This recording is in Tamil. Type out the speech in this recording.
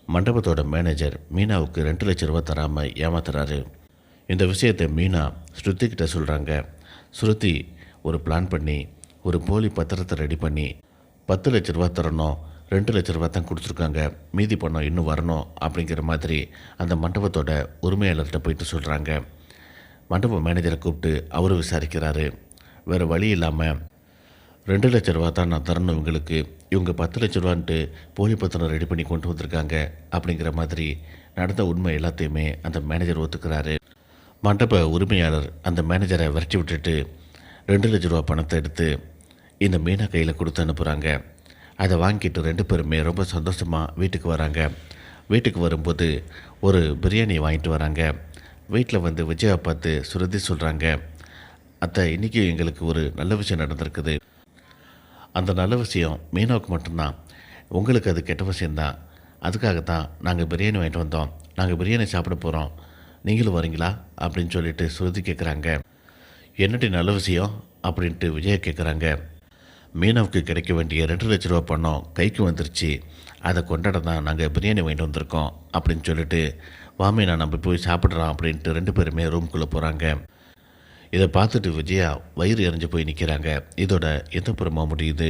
மண்டபத்தோட மேனேஜர் மீனாவுக்கு 2 லட்சம் ரூபா தராமல் ஏமாத்துறாரு. இந்த விஷயத்தை மீனா ஸ்ருதி கிட்ட சொல்கிறாங்க. ஸ்ருதி ஒரு பிளான் பண்ணி ஒரு போலி பத்திரத்தை ரெடி பண்ணி 10 லட்ச ரூபா தரணும், 2 லட்ச ரூபா தான் கொடுத்துருக்காங்க, மீதி பணம் இன்னும் வரணும் அப்படிங்கிற மாதிரி அந்த மண்டபத்தோட உரிமையாளர்கிட்ட போயிட்டு சொல்கிறாங்க. மண்டப மேனேஜரை கூப்பிட்டு அவர் விசாரிக்கிறாரு. வேறு வழி இல்லாமல் 2 லட்ச ரூபா தான் நான் தரணும் இவங்களுக்கு, இவங்க 10 லட்ச ரூபான்ட்டு போலி பத்திரம் ரெடி பண்ணி கொண்டு வந்திருக்காங்க அப்படிங்கிற மாதிரி நடந்த உண்மை எல்லாத்தையுமே அந்த மேனேஜர் ஒத்துக்கிறாரு. மண்டப உரிமையாளர் அந்த மேனேஜரை விரட்டி விட்டுட்டு 2 லட்ச ரூபா பணத்தை எடுத்து இந்த மீனா கையில் கொடுத்து அனுப்புகிறாங்க. அதை வாங்கிட்டு 2 பேருமே ரொம்ப சந்தோஷமாக வீட்டுக்கு வராங்க. வீட்டுக்கு வரும்போது ஒரு பிரியாணி வாங்கிட்டு வராங்க. வீட்டில் வந்து விஜயாவை பார்த்து ஸ்ருதி சொல்கிறாங்க, அத்தை இன்றைக்கி எங்களுக்கு ஒரு நல்ல விஷயம் நடந்திருக்குது. அந்த நல்ல விஷயம் மீனாவுக்கு மட்டும்தான், உங்களுக்கு அது கெட்ட விஷயந்தான். அதுக்காகத்தான் நாங்கள் பிரியாணி வாங்கிட்டு வந்தோம், நாங்கள் பிரியாணி சாப்பிட போகிறோம், நீங்களும் வரீங்களா அப்படின்னு சொல்லிட்டு ஸ்ருதி கேட்குறாங்க. என்னடி நல்ல விஷயம் அப்படின்ட்டு விஜயா கேட்குறாங்க. மீனாவுக்கு கிடைக்க வேண்டிய 2 லட்ச ரூபா பணம் கைக்கு வந்துருச்சு, அதை கொண்டாட தான் நாங்கள் பிரியாணி வாங்கிட்டு வந்திருக்கோம் அப்படின்னு சொல்லிட்டு, வாமீனா நம்ம போய் சாப்பிட்றோம் அப்படின்ட்டு 2 பேருமே ரூம்குள்ளே போகிறாங்க. இதை பார்த்துட்டு விஜயா வயிறு எறிஞ்சு போய் நிற்கிறாங்க. இதோட எந்த புறமாக முடியுது.